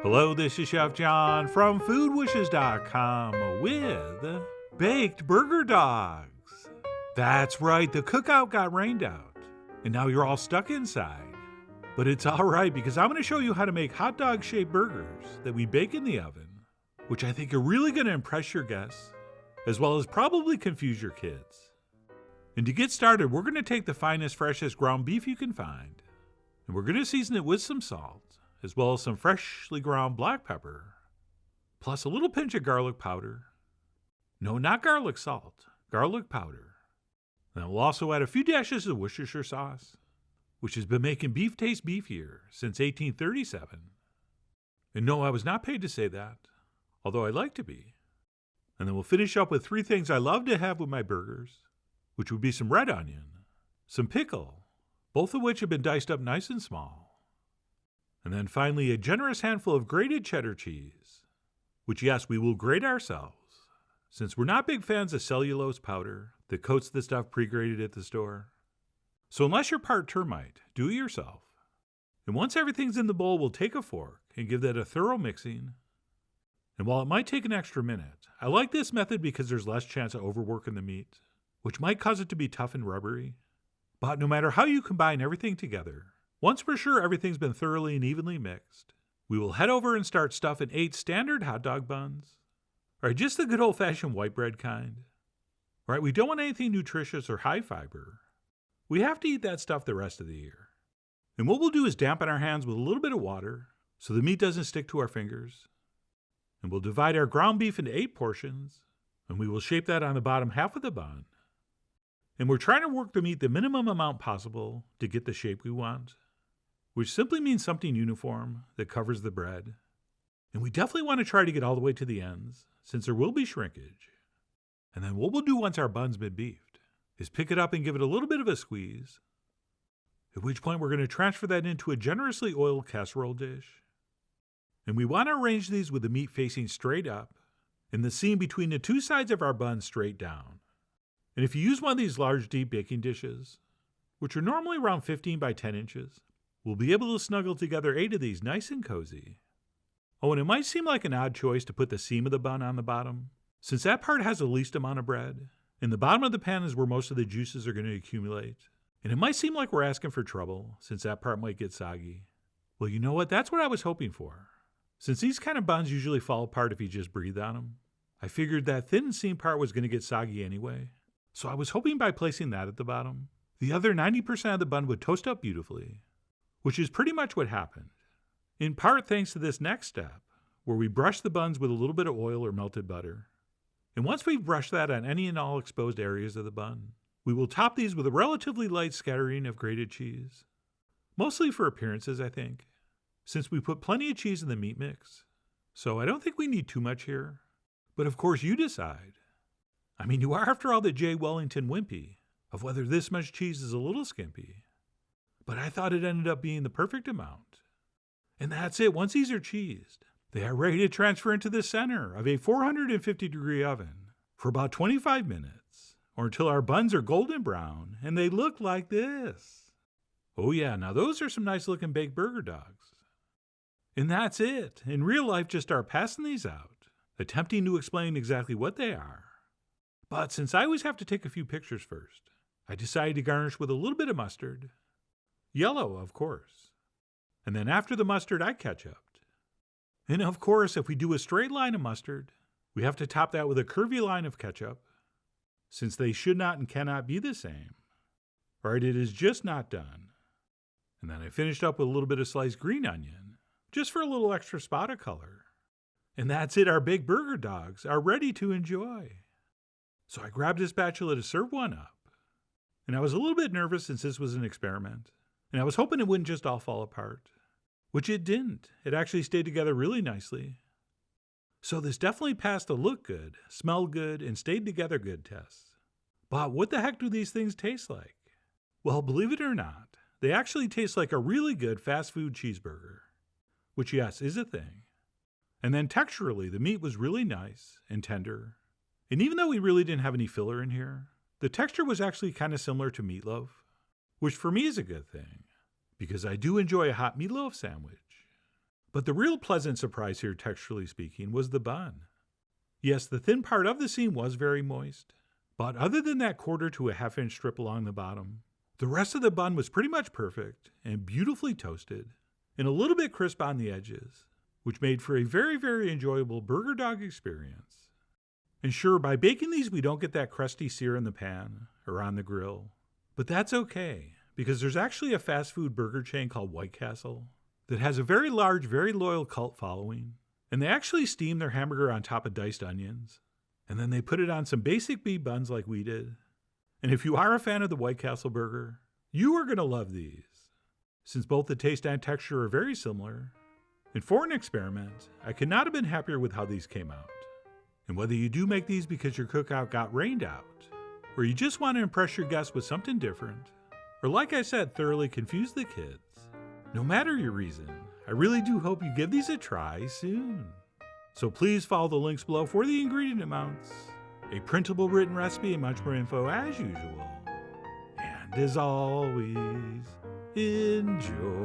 Hello, this is Chef John from foodwishes.com with baked burger dogs. That's right, the cookout got rained out, and now you're all stuck inside. But it's all right because I'm going to show you how to make hot dog-shaped burgers that we bake in the oven, which I think are really going to impress your guests, as well as probably confuse your kids. And to get started, we're going to take the finest, freshest ground beef you can find, and we're going to season it with some salt, as well as some freshly ground black pepper, plus a little pinch of garlic powder. No, not garlic salt, garlic powder. Then we'll also add a few dashes of Worcestershire sauce, which has been making beef taste beefier since 1837. And no, I was not paid to say that, although I'd like to be. And then we'll finish up with three things I love to have with my burgers, which would be some red onion, some pickle, both of which have been diced up nice and small, and then finally a generous handful of grated cheddar cheese, which yes, we will grate ourselves, since we're not big fans of cellulose powder that coats the stuff pre-grated at the store. So unless you're part termite, do it yourself. And once everything's in the bowl, we'll take a fork and give that a thorough mixing. And while it might take an extra minute, I like this method because there's less chance of overworking the meat, which might cause it to be tough and rubbery. But no matter how you combine everything together, once we're sure everything's been thoroughly and evenly mixed, we will head over and start stuffing 8 standard hot dog buns. All right, just the good old-fashioned white bread kind. All right, we don't want anything nutritious or high fiber. We have to eat that stuff the rest of the year. And what we'll do is dampen our hands with a little bit of water so the meat doesn't stick to our fingers. And we'll divide our ground beef into 8 portions, and we will shape that on the bottom half of the bun. And we're trying to work the meat the minimum amount possible to get the shape we want, which simply means something uniform that covers the bread. And we definitely want to try to get all the way to the ends, since there will be shrinkage. And then what we'll do once our bun's been beefed is pick it up and give it a little bit of a squeeze, at which point we're going to transfer that into a generously oiled casserole dish. And we want to arrange these with the meat facing straight up and the seam between the two sides of our bun straight down. And if you use one of these large deep baking dishes, which are normally around 15 by 10 inches, we'll be able to snuggle together 8 of these nice and cozy. Oh, and it might seem like an odd choice to put the seam of the bun on the bottom, since that part has the least amount of bread, and the bottom of the pan is where most of the juices are going to accumulate. And it might seem like we're asking for trouble, since that part might get soggy. Well, you know what? That's what I was hoping for. Since these kind of buns usually fall apart if you just breathe on them, I figured that thin seam part was going to get soggy anyway. So I was hoping by placing that at the bottom, the other 90% of the bun would toast up beautifully, which is pretty much what happened. In part thanks to this next step, where we brush the buns with a little bit of oil or melted butter. And once we've brushed that on any and all exposed areas of the bun, we will top these with a relatively light scattering of grated cheese. Mostly for appearances, I think, since we put plenty of cheese in the meat mix. So I don't think we need too much here. But of course you decide. I mean, you are after all the J. Wellington Wimpy of whether this much cheese is a little skimpy. But I thought it ended up being the perfect amount. And that's it. Once these are cheesed, they are ready to transfer into the center of a 450-degree oven for about 25 minutes, or until our buns are golden brown and they look like this. Oh yeah, now those are some nice-looking baked burger dogs. And that's it. In real life, just start passing these out, attempting to explain exactly what they are. But since I always have to take a few pictures first, I decided to garnish with a little bit of mustard. Yellow, of course. And then after the mustard, I ketchuped. And of course, if we do a straight line of mustard, we have to top that with a curvy line of ketchup, since they should not and cannot be the same. Right, it is just not done. And then I finished up with a little bit of sliced green onion, just for a little extra spot of color. And that's it, our baked burger dogs are ready to enjoy. So I grabbed a spatula to serve one up. And I was a little bit nervous since this was an experiment. And I was hoping it wouldn't just all fall apart. Which it didn't. It actually stayed together really nicely. So this definitely passed the look good, smell good, and stayed together good test. But what the heck do these things taste like? Well, believe it or not, they actually taste like a really good fast food cheeseburger. Which, yes, is a thing. And then texturally, the meat was really nice and tender. And even though we really didn't have any filler in here, the texture was actually kind of similar to meatloaf, which for me is a good thing, because I do enjoy a hot meatloaf sandwich. But the real pleasant surprise here, texturally speaking, was the bun. Yes, the thin part of the seam was very moist, but other than that 1/4 to a 1/2 inch strip along the bottom, the rest of the bun was pretty much perfect and beautifully toasted and a little bit crisp on the edges, which made for a very, very enjoyable burger dog experience. And sure, by baking these, we don't get that crusty sear in the pan or on the grill, but that's okay because there's actually a fast food burger chain called White Castle that has a very large, very loyal cult following, and they actually steam their hamburger on top of diced onions, and then they put it on some basic beef buns like we did. And if you are a fan of the White Castle burger, you are going to love these, since both the taste and texture are very similar. And for an experiment, I could not have been happier with how these came out. And whether you do make these because your cookout got rained out, or you just want to impress your guests with something different, or like I said, thoroughly confuse the kids, no matter your reason, I really do hope you give these a try soon. So please follow the links below for the ingredient amounts, a printable written recipe, and much more info as usual. And as always, enjoy.